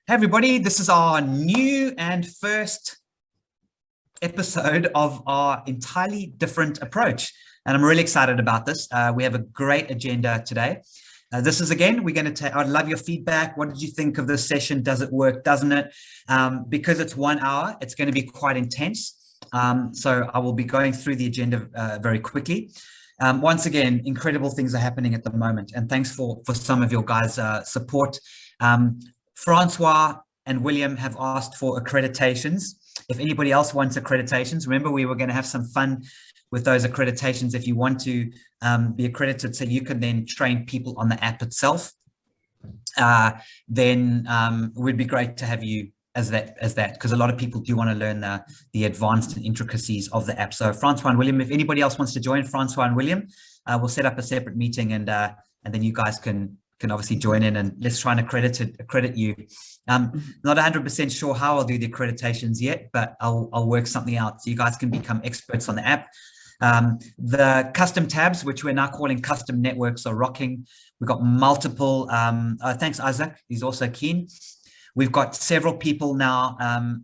Hey everybody, this is our new and first episode of our entirely different approach. And I'm really excited about this. We have a great agenda today. This is, again, we're going to take, I'd love your feedback. What did you think of this session? Does it work? Doesn't it? Because it's 1 hour, it's going to be quite intense. So I will be going through the agenda very quickly. Once again, incredible things are happening at the moment. And thanks for some of your guys' support. Francois and William have asked for accreditations. If anybody else wants accreditations, remember we were going to have some fun with those accreditations. If you want to be accredited so you can then train people on the app itself, then it would be great to have you as that, because a lot of people do want to learn the advanced and intricacies of the app. So Francois and William, if anybody else wants to join, Francois and William, we'll set up a separate meeting, and then you guys can obviously join in, and let's try and accredit you. Not 100% sure how I'll do the accreditations yet, but I'll work something out so you guys can become experts on the app. The custom tabs, which we're now calling custom networks, are rocking. We've got multiple, thanks Isaac, he's also keen. We've got several people now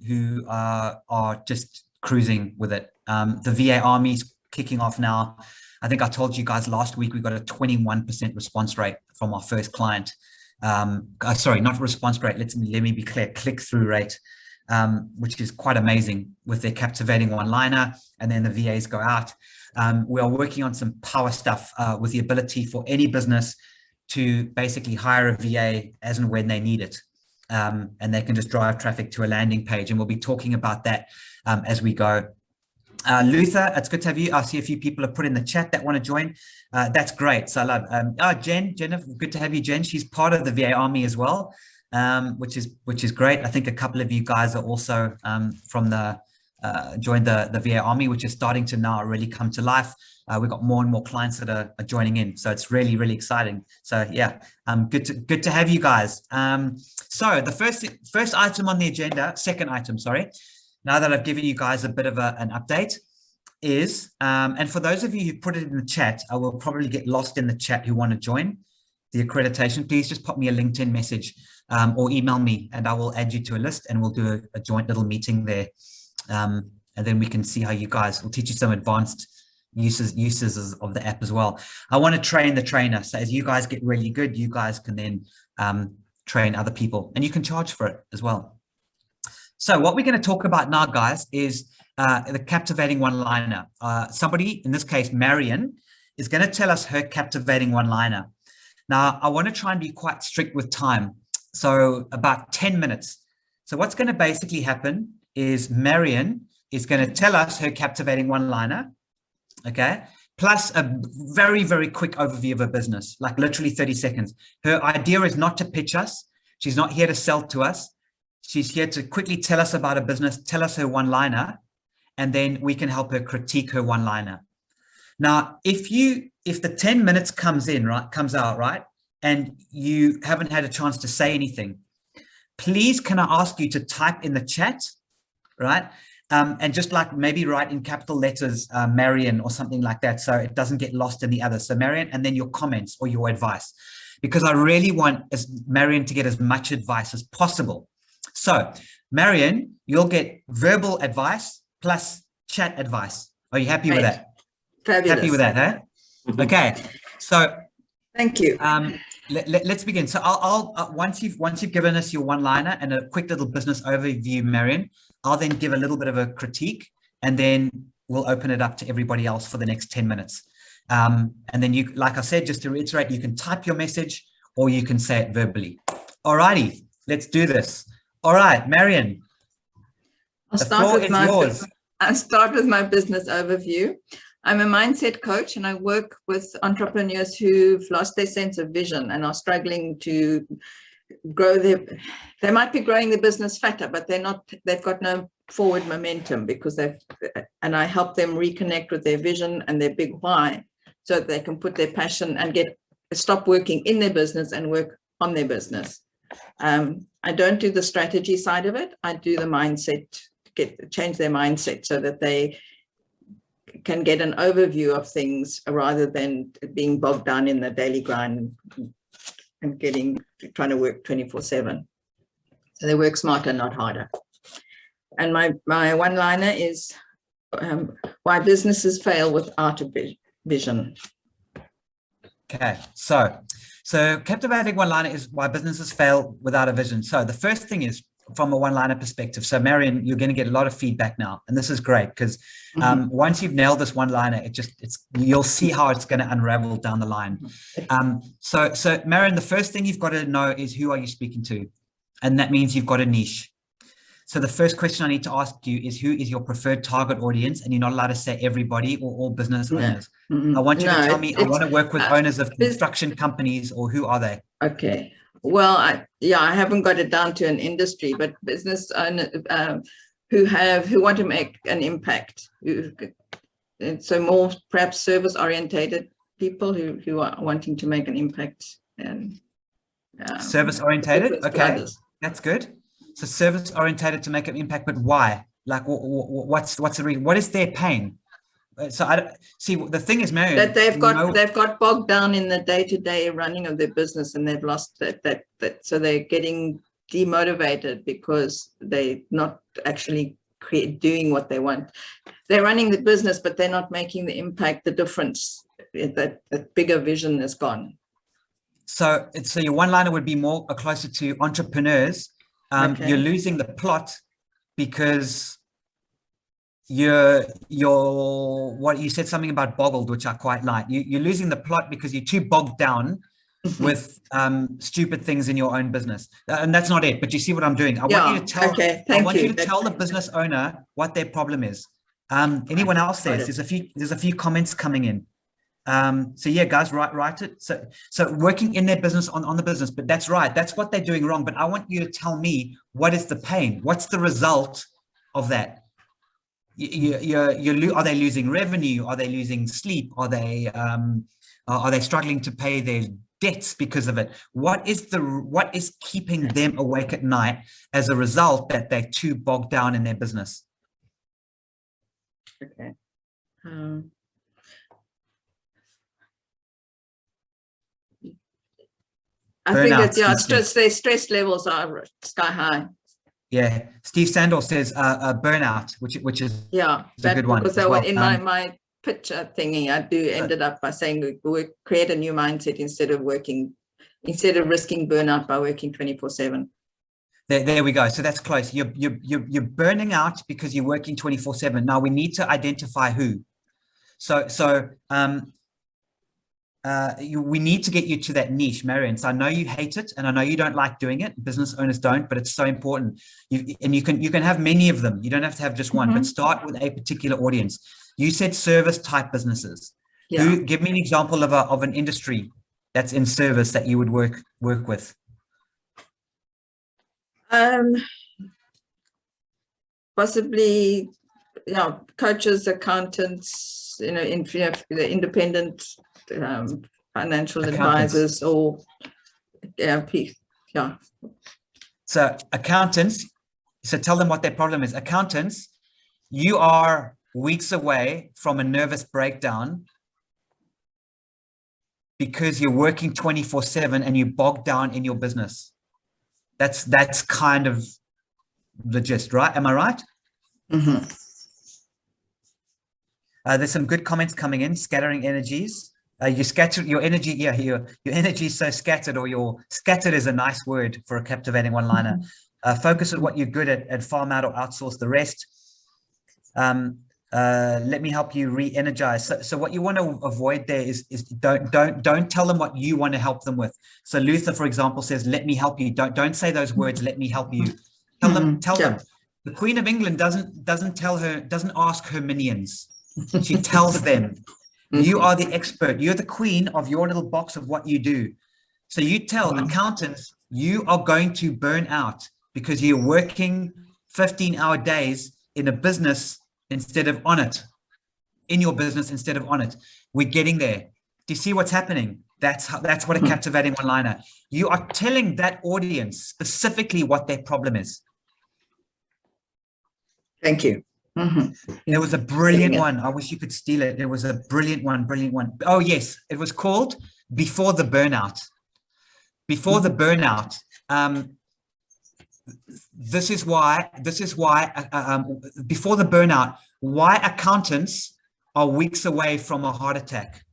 who are just cruising with it. The VA Army's kicking off now. I think I told you guys last week we got a 21% response rate from our first client. Sorry, not response rate. Let me be clear. Click-through rate, which is quite amazing with their captivating one-liner, and then the VAs go out. We are working on some power stuff with the ability for any business to basically hire a VA as and when they need it, and they can just drive traffic to a landing page. And we'll be talking about that as we go. Luther, it's good to have you. I see a few people have put in the chat that want to join. That's great. So I love. Jennifer, good to have you, Jen. She's part of the VA Army as well, which is great. I think a couple of you guys are also from joined the VA Army, which is starting to now really come to life. We've got more and more clients that are joining in, so it's really, really exciting. So yeah, good to have you guys. So the first item on the agenda, second item, sorry. Now that I've given you guys a bit of an update is, and for those of you who put it in the chat, I will probably get lost in the chat who want to join the accreditation. Please just pop me a LinkedIn message or email me, and I will add you to a list, and we'll do a joint little meeting there. And then we can see how you guys will teach you some advanced uses of the app as well. I want to train the trainer. So as you guys get really good, you guys can then train other people, and you can charge for it as well. So what we're going to talk about now, guys, is the captivating one-liner. Somebody, in this case, Marion, is going to tell us her captivating one-liner. Now, I want to try and be quite strict with time. So about 10 minutes. So what's going to basically happen is Marion is going to tell us her captivating one-liner, okay, plus a very, very quick overview of her business, like literally 30 seconds. Her idea is not to pitch us. She's not here to sell to us. She's here to quickly tell us about her business, tell us her one-liner, and then we can help her critique her one-liner. Now, if the 10 minutes comes out, right, and you haven't had a chance to say anything, please can I ask you to type in the chat, right? And just like maybe write in capital letters, Marion or something like that, so it doesn't get lost in the other. So Marion, and then your comments or your advice, because I really want Marion to get as much advice as possible. So, Marion, you'll get verbal advice plus chat advice. Are you happy with that? Fabulous. Happy with that, huh? Okay. So, thank you. Let's begin. So, I'll once you've given us your one-liner and a quick little business overview, Marion, I'll then give a little bit of a critique, and then we'll open it up to everybody else for the next 10 minutes. And then you, like I said, just to reiterate, you can type your message or you can say it verbally. All righty, let's do this. All right, Marion, I'll start with my business overview. I'm a mindset coach, and I work with entrepreneurs who've lost their sense of vision and are struggling to grow they might be growing their business fatter, but they've got no forward momentum because and I help them reconnect with their vision and their big why, so that they can put their passion and stop working in their business and work on their business. I don't do the strategy side of it. I do the mindset, change their mindset so that they can get an overview of things rather than being bogged down in the daily grind and trying to work 24/7. So they work smarter, not harder. And my one-liner is why businesses fail without a vision. Okay, so captivating one-liner is why businesses fail without a vision. So the first thing is from a one-liner perspective. So Marion, you're going to get a lot of feedback now, and this is great because once you've nailed this one-liner, you'll see how it's going to unravel down the line. So Marion, the first thing you've got to know is who are you speaking to, and that means you've got a niche. So the first question I need to ask you is who is your preferred target audience? And you're not allowed to say everybody or all business owners. I want you to tell me, I want to work with owners of construction companies, or who are they? Okay. Well, I haven't got it down to an industry, but business owners who want to make an impact. So more perhaps service orientated people who are wanting to make an impact. And service orientated. Okay, that's good. So service orientated to make an impact, but why? Like, what's the reason? What is their pain? So I don't see. The thing is, Marion, that they've got bogged down in the day-to-day running of their business, and they've lost that. So they're getting demotivated because they're not actually doing what they want. They're running the business, but they're not making the impact, the difference. That bigger vision is gone. So your one-liner would be more closer to entrepreneurs. Okay. You're losing the plot because you're what you said something about boggled, which I quite like. You're losing the plot because you're too bogged down with stupid things in your own business, and that's not it. But you see what I'm doing. I want you to tell. Okay, I want you to tell the business owner what their problem is. Anyone else there's a few comments coming in. So yeah, guys, write it. So working in their business on the business, but that's right. That's what they're doing wrong. But I want you to tell me, what is the pain? What's the result of that? Are they losing revenue? Are they losing sleep? Are they struggling to pay their debts because of it? What is keeping them awake at night as a result that they're too bogged down in their business? Okay. I think that their stress levels are sky high. Yeah, Steve Sandor says burnout, which is a good one. Because in my picture thingy, I ended up by saying we create a new mindset instead of risking burnout by working 24/7. There we go. So that's close. You're burning out because you're working 24/7. Now we need to identify who. We need to get you to that niche, Marion. So I know you hate it, and I know you don't like doing it. Business owners don't, but it's so important. You can have many of them. You don't have to have just one, but start with a particular audience. You said service type businesses. Yeah. Give me an example of an industry that's in service that you would work with. Possibly, coaches, accountants, the independent financial advisors, or So accountants. So tell them what their problem is. Accountants, you are weeks away from a nervous breakdown because you're working 24/7 and you bogged down in your business. That's kind of the gist, right? Am I right? Mm-hmm. There's some good comments coming in. Scattering energies. You scatter your energy. Yeah, your energy is so scattered, or your scattered is a nice word for a captivating one-liner. Focus on what you're good at, farm out or outsource the rest. Let me help you re-energize. So what you want to avoid there is don't tell them what you want to help them with. So Luther, for example, says, "Let me help you." Don't say those words. Let me help you. Tell them. The Queen of England doesn't ask her minions. She tells them. You are the expert. You're the queen of your little box of what you do. So you tell accountants, you are going to burn out because you're working 15-hour days in a business instead of on it. In your business instead of on it. We're getting there. Do you see what's happening? That's what a captivating one-liner. You are telling that audience specifically what their problem is. Thank you. There was a brilliant one. I wish you could steal it. There was a brilliant one. Oh yes, it was called Before the Burnout. Before the Burnout. this is why before the burnout, why accountants are weeks away from a heart attack.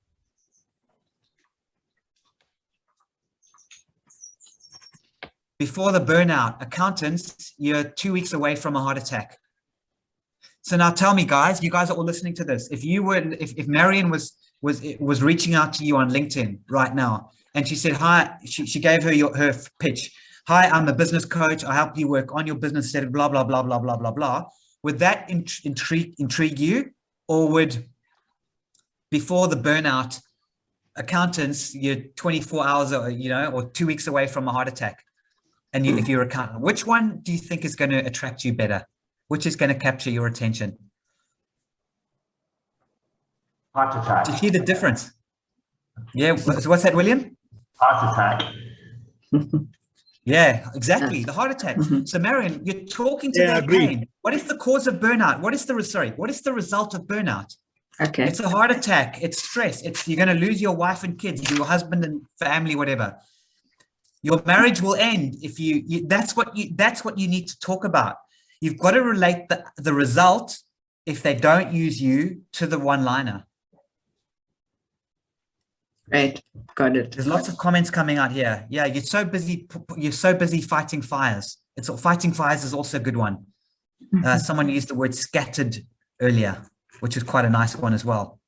Before the burnout, accountants, you're 2 weeks away from a heart attack. So now tell me, guys, you guys are all listening to this. If Marion was reaching out to you on LinkedIn right now, and she said, hi, she gave her her pitch. Hi, I'm a business coach. I help you work on your business, said blah, blah, blah, blah, blah, blah, blah. Would that intrigue you? Or would, before the burnout, accountants, you're 24 hours, or 2 weeks away from a heart attack? And if you're an accountant, which one do you think is going to attract you better? Which is going to capture your attention? Heart attack. Do you see the difference? Yeah. What's that, William? Heart attack. Yeah, exactly. The heart attack. So Marion, you're talking to that pain. What is the cause of burnout? What is the result of burnout? Okay. It's a heart attack. It's stress. You're going to lose your wife and kids, your husband and family, whatever. Your marriage will end if that's what you need to talk about. You've got to relate the result, if they don't use you, to the one-liner. Right, got it. There's lots of comments coming out here. Yeah, you're so busy fighting fires. Fighting fires is also a good one. Someone used the word scattered earlier, which is quite a nice one as well.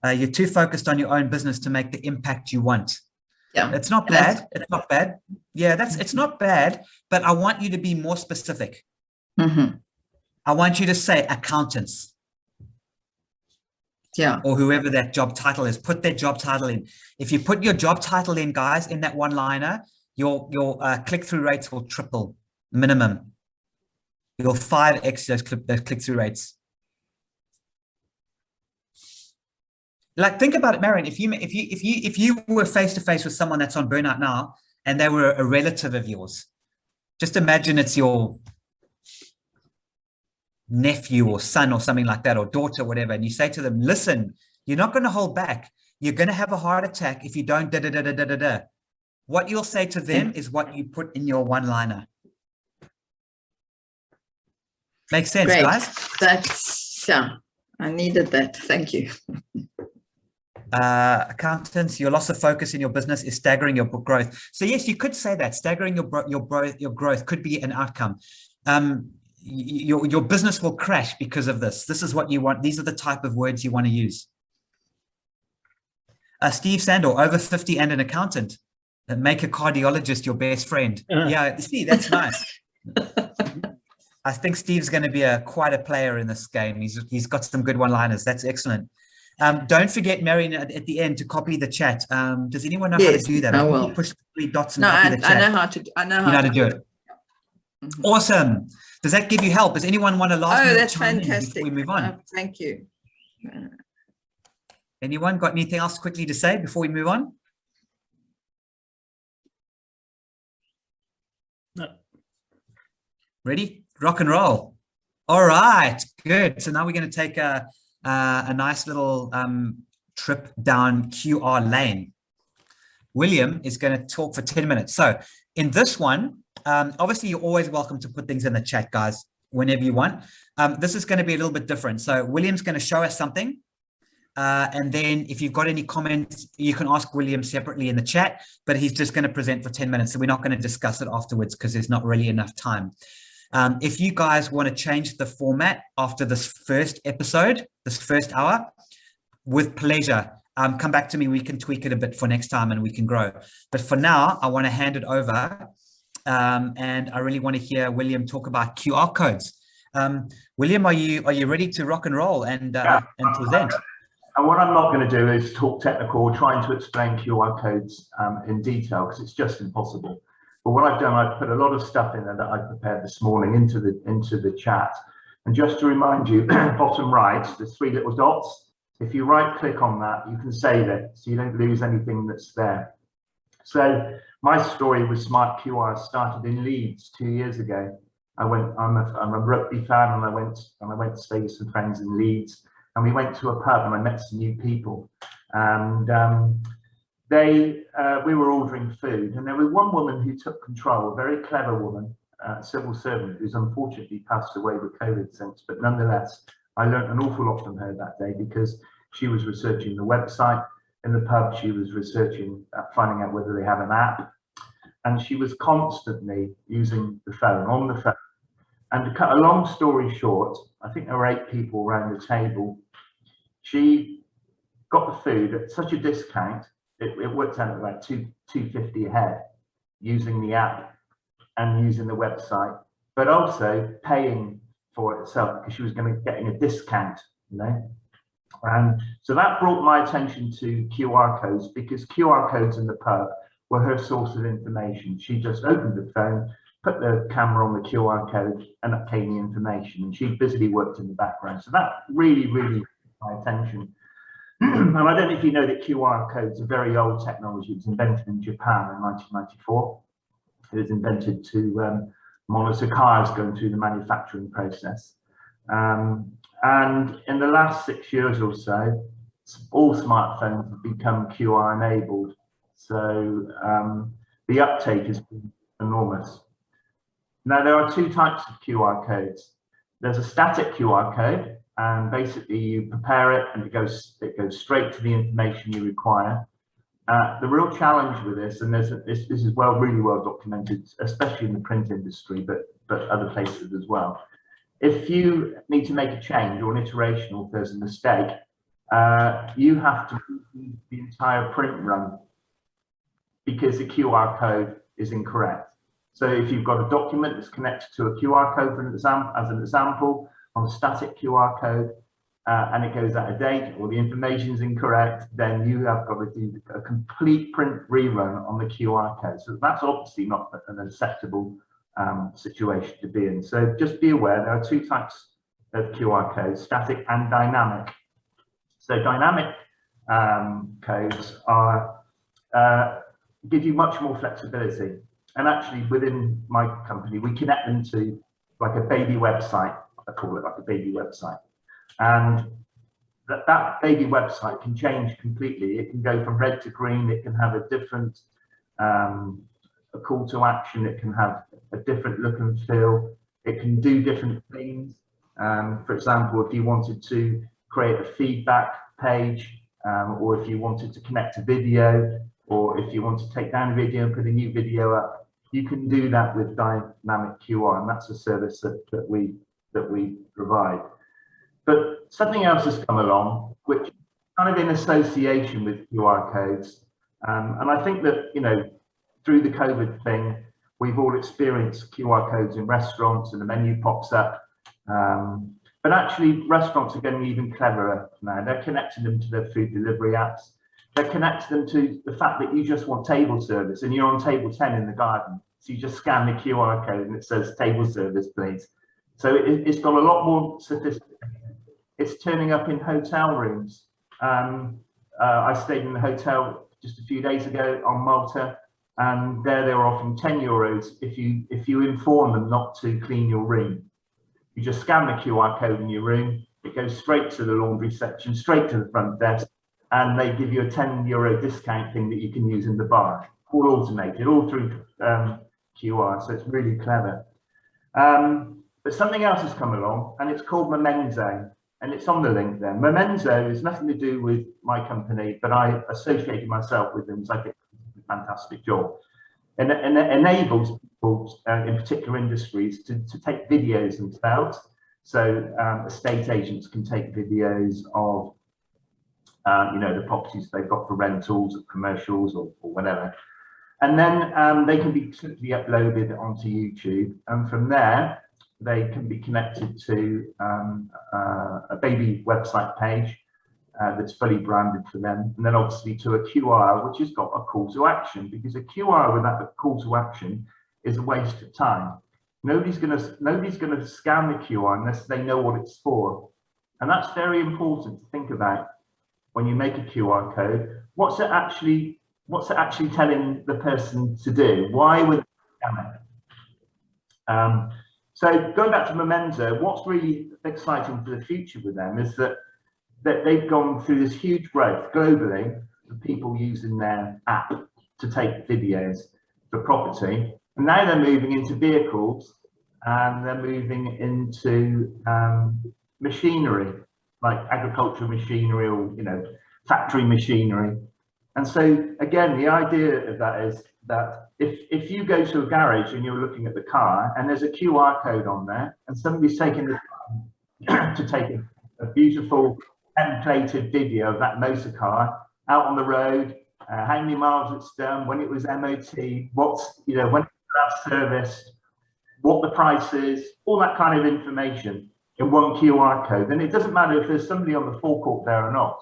You're too focused on your own business to make the impact you want. Yeah, it's not bad. It's not bad. Yeah, it's not bad, but I want you to be more specific. I want you to say accountants. Yeah. Or whoever that job title is, put their job title in. If you put your job title in, guys, in that one-liner, your click-through rates will triple minimum. You'll 5x those click-through rates. Like, think about it, Marion. If you were face to face with someone that's on burnout now, and they were a relative of yours, just imagine it's your nephew or son or something like that, or daughter, whatever, and you say to them, "Listen, you're not going to hold back. You're going to have a heart attack if you don't da da da da da da da." What you'll say to them is what you put in your one-liner. Makes sense, Great. Guys? That's I needed that. Thank you. Accountants, your loss of focus in your business is staggering your growth. So yes, you could say that staggering your growth could be an outcome. Your business will crash because of this. This is what you want. These are the type of words you want to use. Steve Sandor, over 50 and an accountant. Make a cardiologist your best friend. Yeah, see, that's nice. I think Steve's going to be quite a player in this game. He's got some good one-liners. That's excellent. Don't forget, Marion, at the end to copy the chat. Does anyone know how to do that? I will. Push 3 dots and No, copy the chat. I know how to. I know how to do it. Awesome. Does that give you help? Does anyone want to last minute that's chime in fantastic. before we move on? Thank you. Anyone got anything else quickly to say before we move on? No. Ready? Rock and roll. All right, good. So now we're going to take a nice little trip down QR lane. William is going to talk for 10 minutes. So in this one, obviously you're always welcome to put things in the chat, guys, whenever you want. This is going to be a little bit different. So William's going to show us something. And then if you've got any comments, you can ask William separately in the chat, but he's just going to present for 10 minutes. So we're not going to discuss it afterwards because there's not really enough time. If you guys want to change the format after this first episode, this first hour, with pleasure, come back to me. We can tweak it a bit for next time and we can grow. But for now, I want to hand it over. And I really want to hear William talk about QR codes. William, are you ready to rock and roll and present? And what I'm not going to do is talk technical or trying to explain QR codes in detail because it's just impossible. But what I've done, I've put a lot of stuff in there that I prepared this morning into the chat. And just to remind you, bottom right, there's 3 little dots. If you right click on that, you can save it so you don't lose anything that's there. So my story with Smart QR started in Leeds 2 years ago. I'm a rugby fan, and I went to stay with some friends in Leeds, and we went to a pub and I met some new people. And we were ordering food, and there was one woman who took control, a very clever woman, civil servant, who's unfortunately passed away with COVID since, but nonetheless, I learned an awful lot from her that day, because she was researching the website. In the pub, she was researching, finding out whether they have an app, and she was constantly using the phone, on the phone. And to cut a long story short, I think there were 8 people around the table. She got the food at such a discount, it worked out at about $2.50 a head, using the app and using the website, but also paying for it itself, because she was getting a discount, you know. And so that brought my attention to QR codes, because QR codes in the pub were her source of information. She just opened the phone, put the camera on the QR code, and that came the information, and she busily worked in the background. So that really got my attention. And I don't know if you know that QR codes are very old technology. It was invented in Japan in 1994. It was invented to monitor cars going through the manufacturing process. And in the last 6 years or so, all smartphones have become QR enabled. So the uptake has been enormous. Now, there are 2 types of QR codes. There's a static QR code, and basically you prepare it and it goes straight to the information you require. The real challenge with this, and this is really well documented, especially in the print industry, but other places as well. If you need to make a change or an iteration, or if there's a mistake, you have to do the entire print run, because the QR code is incorrect. So if you've got a document that's connected to a QR code, as an example, on a static QR code, and it goes out of date, or the information is incorrect, then you have got to do a complete print rerun on the QR code. So that's obviously not an acceptable situation to be in. So just be aware, there are 2 types of QR codes, static and dynamic. So dynamic codes give you much more flexibility. And actually, within my company, we connect them to like a baby website. I call it like a baby website. And that baby website can change completely. It can go from red to green. It can have a different a call to action. It can have a different look and feel. It can do different things. For example, if you wanted to create a feedback page, or if you wanted to connect a video, or if you want to take down a video and put a new video up, you can do that with dynamic QR, and that's a service that we provide. But something else has come along, which kind of in association with QR codes, and I think that, you know, through the COVID thing, we've all experienced QR codes in restaurants, and the menu pops up. But actually, restaurants are getting even cleverer now. They're connecting them to their food delivery apps. They're connecting them to the fact that you just want table service, and you're on table 10 in the garden. So you just scan the QR code and it says table service, please. So it's got a lot more sophisticated. It's turning up in hotel rooms. I stayed in a hotel just a few days ago on Malta, and there they were offering €10 if you inform them not to clean your room. You just scan the QR code in your room, it goes straight to the laundry section, straight to the front desk, and they give you a €10 discount thing that you can use in the bar, all automated, all through QR, so it's really clever. But something else has come along, and it's called Memento, and it's on the link there. Memento is nothing to do with my company, but I associated myself with them, so I think it's a fantastic job. And it enables people in particular industries to take videos themselves. So estate agents can take videos of you know, the properties they've got for rentals or commercials or whatever. And then they can be simply uploaded onto YouTube. And from there, they can be connected to a baby website page that's fully branded for them. And then obviously to a QR, which has got a call to action, because a QR without a call to action is a waste of time. Nobody's gonna scan the QR unless they know what it's for. And that's very important to think about when you make a QR code. What's it actually telling the person to do? Why would they scan it? So going back to Memento, what's really exciting for the future with them is that they've gone through this huge growth globally, for people using their app to take videos for property. And now they're moving into vehicles, and they're moving into machinery, like agricultural machinery, or factory machinery. And so again, the idea of that is that if you go to a garage and you're looking at the car and there's a QR code on there, and somebody's taking the time to take a beautiful templated video of that motor car out on the road, how many miles it's done, when it was MOT, what's when it was serviced, what the price is, all that kind of information in one QR code. And it doesn't matter if there's somebody on the forecourt there or not.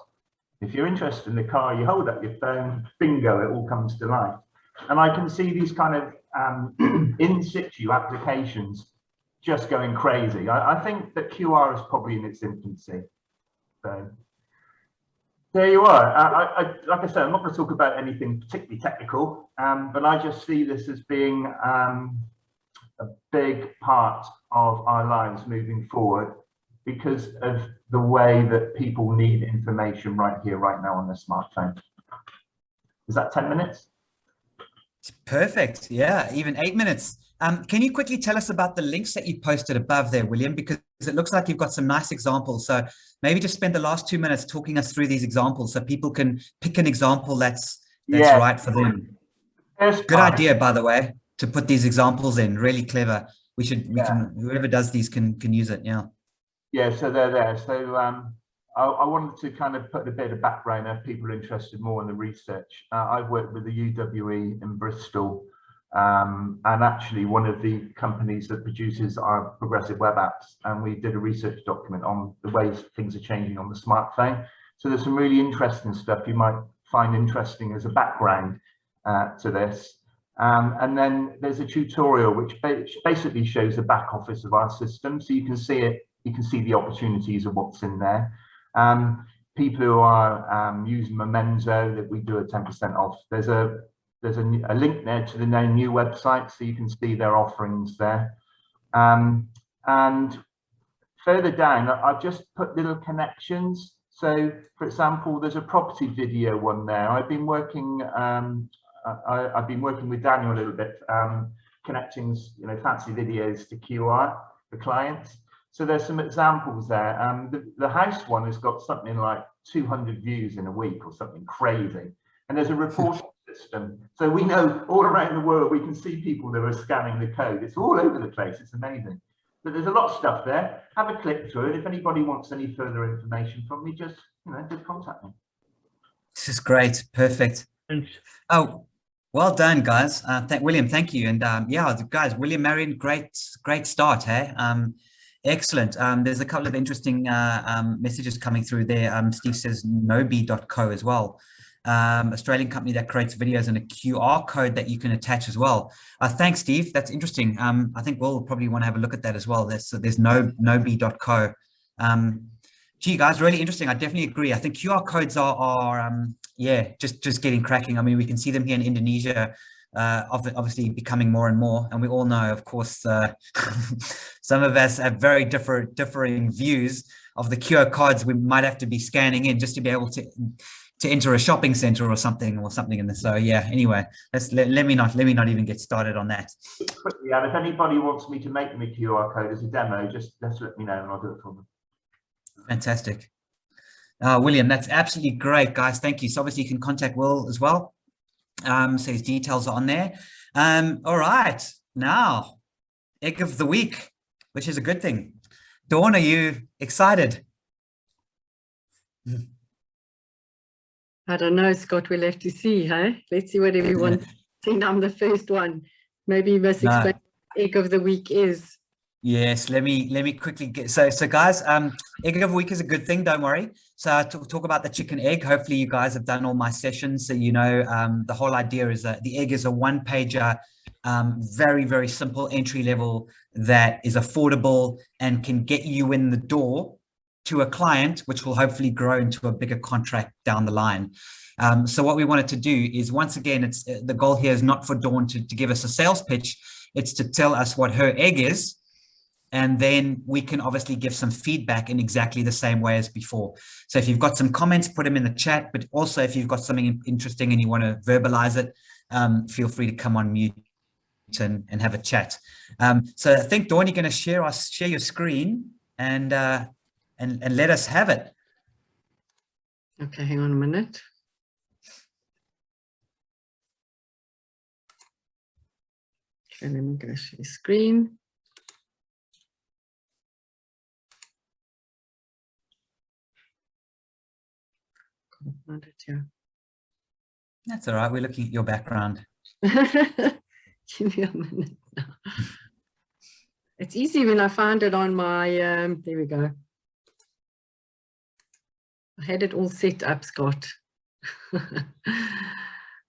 If you're interested in the car, you hold up your phone, bingo, it all comes to life. And I can see these kind of in situ applications just going crazy. I think that QR is probably in its infancy. So there you are. Like I said, I'm not going to talk about anything particularly technical, but I just see this as being a big part of our lives moving forward, because of the way that people need information right here, right now on their smartphone. Is that 10 minutes? It's perfect. Yeah, even 8 minutes. Can you quickly tell us about the links that you posted above there, William? Because it looks like you've got some nice examples. So maybe just spend the last 2 minutes talking us through these examples so people can pick an example that's right for them. Good idea, by the way, to put these examples in. Really clever. We can, whoever does these can use it. Yeah. Yeah, so they're there. So I wanted to kind of put a bit of background if people are interested more in the research. I've worked with the UWE in Bristol, and actually one of the companies that produces our progressive web apps, and we did a research document on the ways things are changing on the smartphone. So there's some really interesting stuff you might find interesting as a background to this. And then there's a tutorial which basically shows the back office of our system, so you can see it. You can see the opportunities of what's in there. People who are using Momenzo, that we do a 10% off. There's a link there to the new website, so you can see their offerings there. And further down, I've just put little connections. So, for example, there's a property video one there. I've been working with Daniel a little bit, connecting fancy videos to QR for clients. So there's some examples there. The house one has got something like 200 views in a week or something crazy. And there's a reporting system. So we know all around the world, we can see people that are scanning the code. It's all over the place. It's amazing. But there's a lot of stuff there. Have a click through it. If anybody wants any further information from me, just contact me. This is great. Perfect. Oh, well done, guys. William, thank you. And yeah, guys, William Marion, great start, hey? Excellent. There's a couple of interesting messages coming through there. Steve says nobi.co as well. Australian company that creates videos and a QR code that you can attach as well. Thanks, Steve. That's interesting. I think we'll probably want to have a look at that as well. There's nobi.co. Gee, guys, really interesting. I definitely agree. I think QR codes are just getting cracking. I mean, we can see them here in Indonesia. Obviously becoming more and more, and we all know, of course, some of us have very differing views of the QR codes we might have to be scanning in just to be able to enter a shopping center or something in this. So yeah, anyway, let me not even get started on that. Quickly, and if anybody wants me to make them a QR code as a demo, just let me know and I'll do it for them. Fantastic. William, that's absolutely great, guys. Thank you. So obviously you can contact Will as well. So his details are on there. All right, now egg of the week, which is a good thing. Dawn, are you excited? I don't know, Scott. We'll have to see. Hey, let's see what everyone thinks. I'm the first one. Maybe you must explain what egg of the week is. Yes, let me quickly get so guys, egg of the week is a good thing, don't worry. So to talk about the chicken egg, hopefully you guys have done all my sessions, so you know the whole idea is that the egg is a one-pager, very, very simple entry level that is affordable and can get you in the door to a client, which will hopefully grow into a bigger contract down the line. So what we wanted to do is, once again, it's the goal here is not for Dawn to give us a sales pitch, it's to tell us what her egg is. and then we can obviously give some feedback in exactly the same way as before. So if you've got some comments, put them in the chat, but also if you've got something interesting and you want to verbalize it, feel free to come on mute and have a chat. So I think, Dawn, you're going to share your screen and let us have it. Okay, hang on a minute. Okay, let me go share screen. That's all right. We're looking at your background. Give me a minute now. It's easy when I find it on my, there we go. I had it all set up, Scott.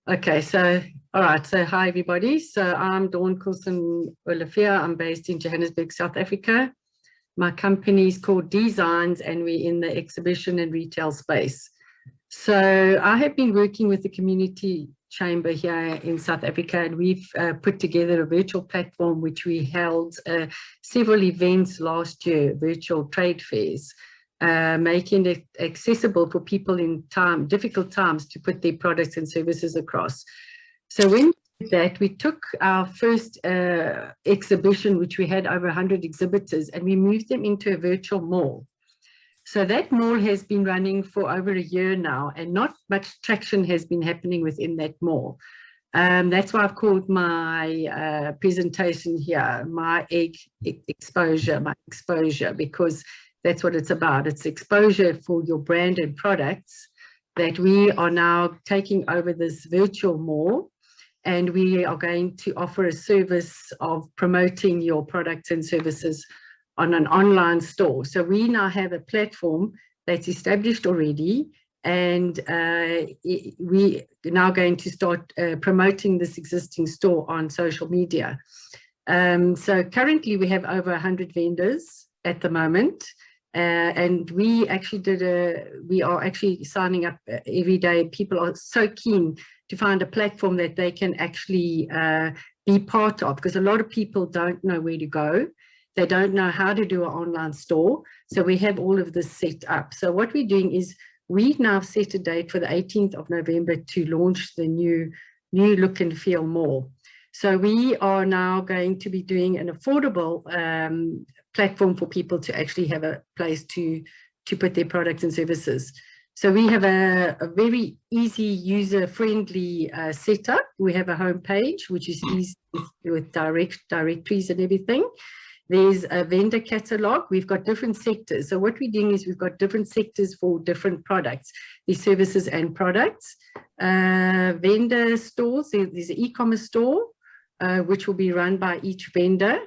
Okay, so, all right. So hi, everybody. So I'm Dawn Coulson-Olivia. I'm based in Johannesburg, South Africa. My company is called Designs, and we're in the exhibition and retail space. So I have been working with the community chamber here in South Africa, and we've put together a virtual platform which we held several events last year, virtual trade fairs, making it accessible for people in difficult times to put their products and services across. So when we did that, we took our first exhibition, which we had over 100 exhibitors, and we moved them into a virtual mall. So that mall has been running for over a year now, and not much traction has been happening within that mall. That's why I've called my presentation here, my exposure, because that's what it's about. It's exposure for your brand and products, that we are now taking over this virtual mall, and we are going to offer a service of promoting your products and services on an online store. So we now have a platform that's established already, and we are now going to start promoting this existing store on social media. So currently we have over 100 vendors at the moment, and we actually we are actually signing up every day. People are so keen to find a platform that they can actually be part of, because a lot of people don't know where to go. They don't know how to do an online store. So we have all of this set up. So what we're doing is we've now set a date for the 18th of November to launch the new look and feel mall. So we are now going to be doing an affordable platform for people to actually have a place to put their products and services. So we have a very easy, user-friendly setup. We have a homepage, which is easy with directories and everything. There's a vendor catalog. We've got different sectors. So what we're doing is we've got different sectors for different products, these services and products. Vendor stores, there's an e-commerce store, which will be run by each vendor.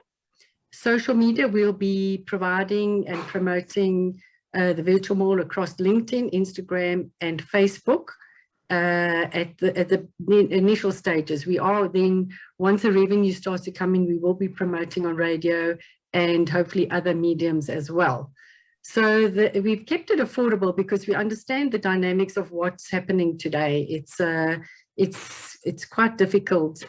Social media, we'll be providing and promoting the virtual mall across LinkedIn, Instagram, and Facebook. At the initial stages. We are then, once the revenue starts to come in, we will be promoting on radio and hopefully other mediums as well. So we've kept it affordable because we understand the dynamics of what's happening today. It's quite difficult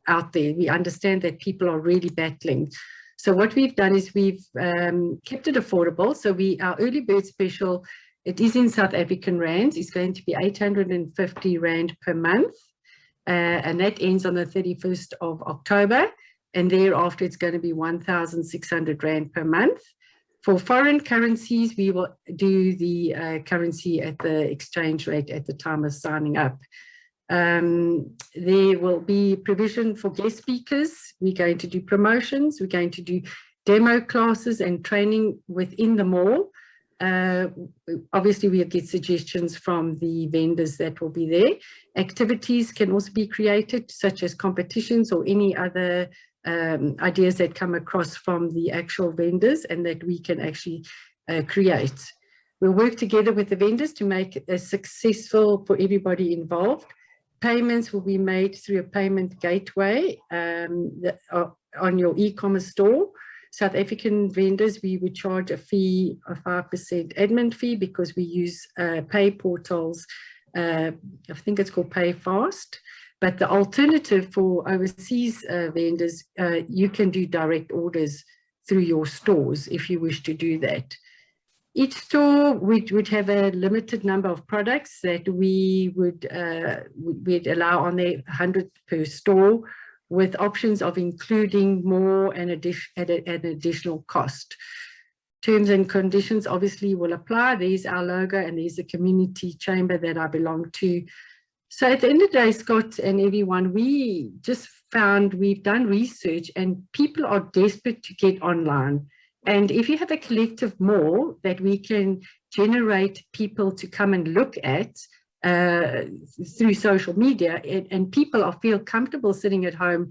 out there. We understand that people are really battling. So what we've done is we've kept it affordable. So our early bird special, it is in South African rands. It's going to be 850 rand per month, and that ends on the 31st of October. And thereafter, it's going to be 1,600 rand per month. For foreign currencies, we will do the currency at the exchange rate at the time of signing up. There will be provision for guest speakers. We're going to do promotions. We're going to do demo classes and training within the mall. Obviously, we'll get suggestions from the vendors that will be there. Activities can also be created, such as competitions or any other ideas that come across from the actual vendors and that we can actually create. We'll work together with the vendors to make it successful for everybody involved. Payments will be made through a payment gateway on your e-commerce store. South African vendors, we would charge a fee, a 5% admin fee, because we use pay portals. I think it's called Pay Fast. But the alternative for overseas vendors, you can do direct orders through your stores if you wish to do that. Each store would have a limited number of products that we'd allow on there, 100 per store, with options of including more and at an additional cost. Terms and conditions obviously will apply. There's our logo and there's the community chamber that I belong to. So at the end of the day, Scott and everyone, we just found we've done research and people are desperate to get online. And if you have a collective mall that we can generate people to come and look at through social media, and people feel comfortable sitting at home,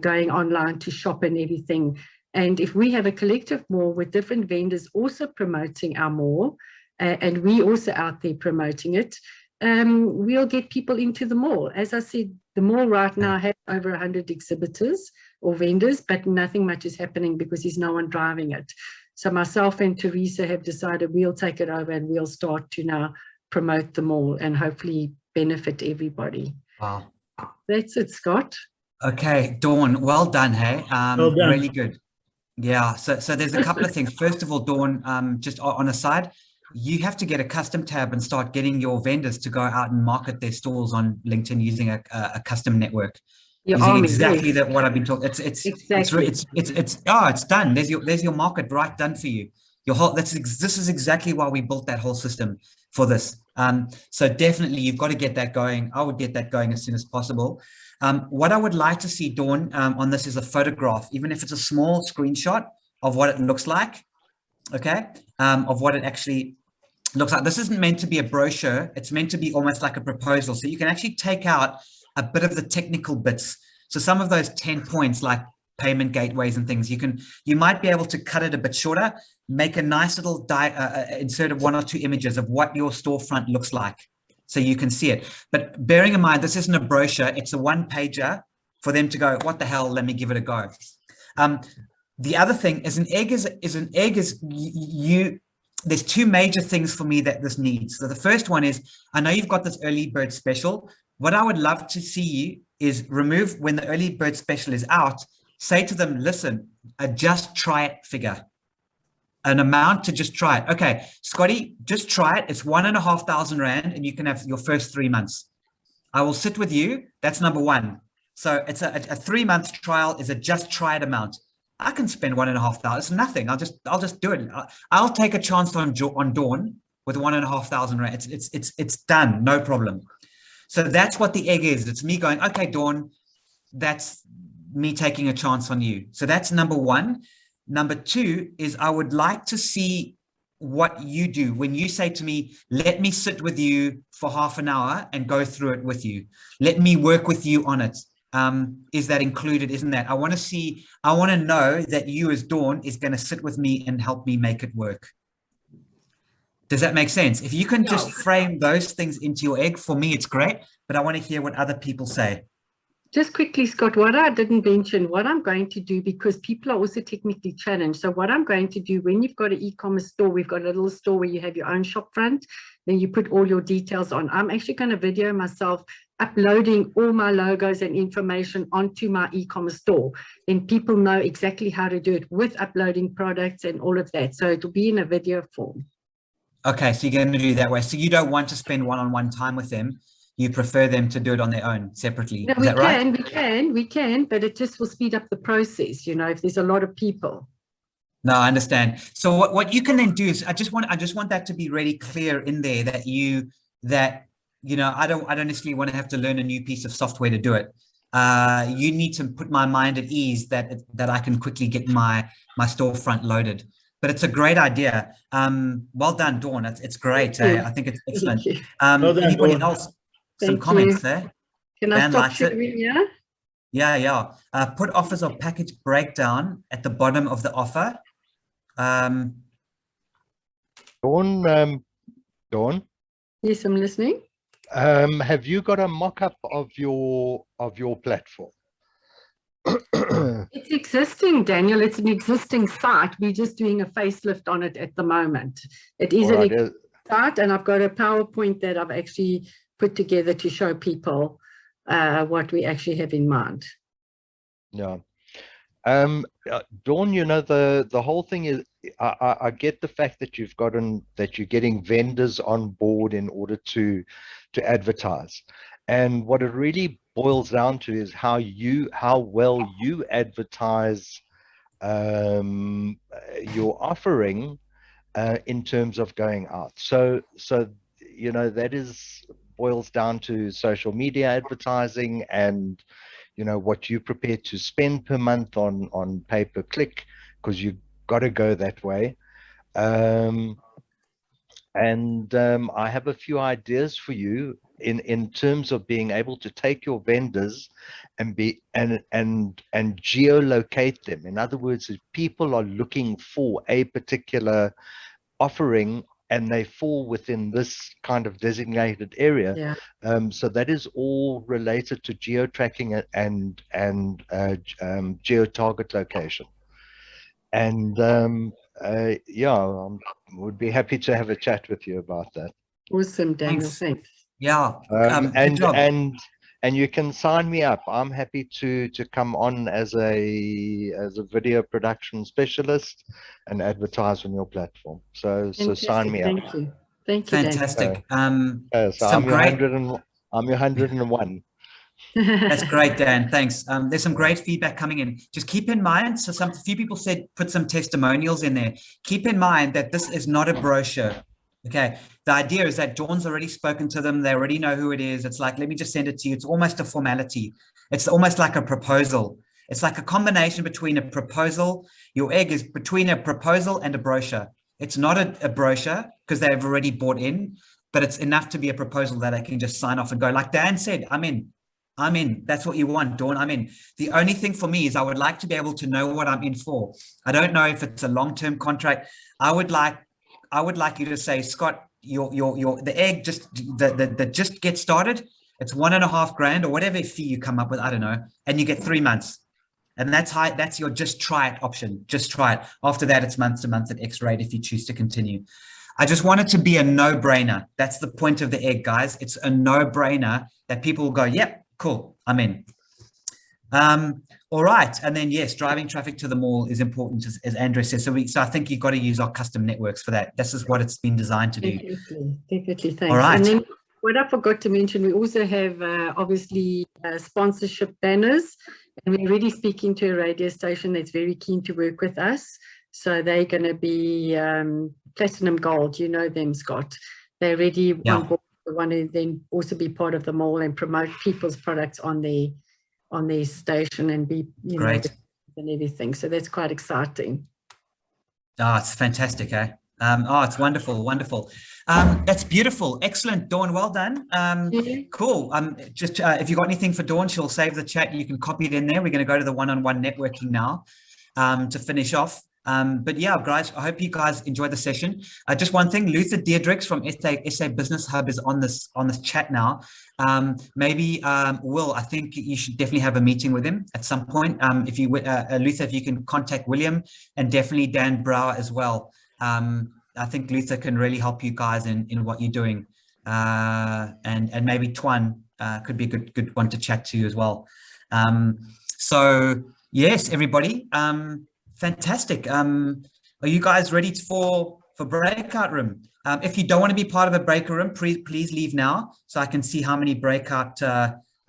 going online to shop and everything. And if we have a collective mall with different vendors also promoting our mall, and we also out there promoting it, we'll get people into the mall. As I said, the mall right now has over 100 exhibitors or vendors, but nothing much is happening because there's no one driving it. So myself and Teresa have decided we'll take it over and we'll start to now promote the mall and hopefully benefit everybody. Wow. That's it, Scott. Okay, Dawn, well done, hey? Well done. Really good. Yeah, so there's a couple of things. First of all, Dawn, just on a side, you have to get a custom tab and start getting your vendors to go out and market their stalls on LinkedIn using a custom network. Using exactly what I've been talking. It's done. There's your market right done for you. Your whole this is exactly why we built that whole system for this. So definitely you've got to get that going. I would get that going as soon as possible. What I would like to see, Dawn, on this is a photograph, even if it's a small screenshot of what it looks like. Okay, of what it actually looks like. This isn't meant to be a brochure. It's meant to be almost like a proposal. So you can actually take out a bit of the technical bits. So some of those 10 points like payment gateways and things, you might be able to cut it a bit shorter, make a nice little insert of 1 or 2 images of what your storefront looks like so you can see it. But bearing in mind, this isn't a brochure. It's a one-pager for them to go, what the hell, let me give it a go. The other thing is there's 2 major things for me that this needs. So the first one is, I know you've got this early bird special. What I would love to see you is remove, when the early bird special is out, say to them, listen, a just try it figure, an amount to just try it. Okay, Scotty, just try it. It's 1,500 Rand and you can have your first 3 months. I will sit with you. That's number 1. So it's a 3-month trial is a just try it amount. I can spend 1,500. It's nothing. I'll just do it. I'll take a chance on Dawn with 1,500 Rand. It's done. No problem. So that's what the egg is. It's me going, okay, Dawn, that's me taking a chance on you. So that's number 1. Number 2 is I would like to see what you do when you say to me, let me sit with you for half an hour and go through it with you. Let me work with you on it. Is that included? Isn't that? I want to know that you as Dawn is going to sit with me and help me make it work. Does that make sense? If you can just frame those things into your egg, for me, it's great, but I want to hear what other people say. Just quickly, Scott, what I didn't mention, what I'm going to do, because people are also technically challenged. So what I'm going to do, when you've got an e-commerce store, we've got a little store where you have your own shop front, then you put all your details on. I'm actually going to video myself uploading all my logos and information onto my e-commerce store. Then people know exactly how to do it with uploading products and all of that. So it'll be in a video form. Okay, so you're going to do it that way. So you don't want to spend one-on-one time with them. You prefer them to do it on their own separately. No, is that right? We can, but it just will speed up the process, you know, if there's a lot of people. No, I understand. So what you can then do is I just want that to be really clear in there that you know, I don't necessarily want to have to learn a new piece of software to do it. You need to put my mind at ease that I can quickly get my storefront loaded. But it's a great idea. Well done, Dawn. It's great. I think it's excellent. Well done, anybody Dawn. else? Some Thank comments you. there. Can I stop sharing, yeah? Yeah. Put offers or package breakdown at the bottom of the offer. Dawn. Yes, I'm listening. Have you got a mock-up of your platform? It's existing, Daniel. It's an existing site. We're just doing a facelift on it at the moment. It is an existing site, and I've got a PowerPoint that I've actually put together to show people what we actually have in mind. Yeah. Dawn, you know, the whole thing is, I get the fact that that you're getting vendors on board in order to advertise. And what it really boils down to is how well you advertise your offering in terms of going out. So you know, that boils down to social media advertising and, you know, what you're prepared to spend per month on pay-per-click, because you've got to go that way. I have a few ideas for you in terms of being able to take your vendors and geolocate them. In other words, if people are looking for a particular offering and they fall within this kind of designated area, Yeah. So that is all related to geo-tracking and geo-target location. And yeah, I would be happy to have a chat with you about that. Awesome, Daniel. Thanks. Yeah. And you can sign me up. I'm happy to come on as a video production specialist and advertise on your platform. So sign me up. Thank you. Thank you, Fantastic. So I'm your 101. That's great, Dan. Thanks. There's some great feedback coming in. Just keep in mind, so a few people said put some testimonials in there. Keep in mind that this is not a brochure. Okay. The idea is that Dawn's already spoken to them. They already know who it is. It's like, let me just send it to you. It's almost a formality. It's almost like a proposal. It's like a combination between a proposal. Your egg is between a proposal and a brochure. It's not a brochure because they've already bought in, but it's enough to be a proposal that I can just sign off and go. Like Dan said, I'm in. That's what you want, Dawn. I'm in. The only thing for me is I would like to be able to know what I'm in for. I don't know if it's a long-term contract. I would like you to say, Scott, the egg just just get started. It's $1.5 grand or whatever fee you come up with. I don't know. And you get 3 months. And that's your just try it option. Just try it. After that, it's month to month at X rate if you choose to continue. I just want it to be a no-brainer. That's the point of the egg, guys. It's a no-brainer that people will go, yep, cool, I'm in. All right. And then, yes, driving traffic to the mall is important, as Andrea says. So I think you've got to use our custom networks for that. This is what it's been designed to do. Definitely. Thanks. All right. And then what I forgot to mention, we also have obviously sponsorship banners. And we're really speaking to a radio station that's very keen to work with us. So they're going to be platinum gold. You know them, Scott. They're ready on board. They want to then also be part of the mall and promote people's products on their station and be, you know, and everything. So that's quite exciting. Oh, it's fantastic, eh? Oh, it's wonderful. That's beautiful. Excellent, Dawn. Well done. Cool. Just if you got anything for Dawn, she'll save the chat. You can copy it in there. We're going to go to the one-on-one networking now to finish off. But yeah, guys, I hope you guys enjoyed the session. Just one thing, Luther Deirdricks from SA Business Hub is on this chat now. Maybe Will, I think you should definitely have a meeting with him at some point. If you Luther, if you can contact William, and definitely Dan Brower as well. I think Luther can really help you guys in what you're doing, and maybe Twan could be a good one to chat to as well. So yes, everybody. Fantastic. Are you guys ready for breakout room? If you don't want to be part of a breakout room, please leave now so I can see how many breakout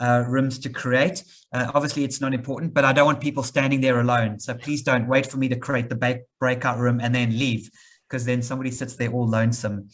rooms to create. Obviously, it's not important, but I don't want people standing there alone. So please don't wait for me to create the breakout room and then leave, because then somebody sits there all lonesome.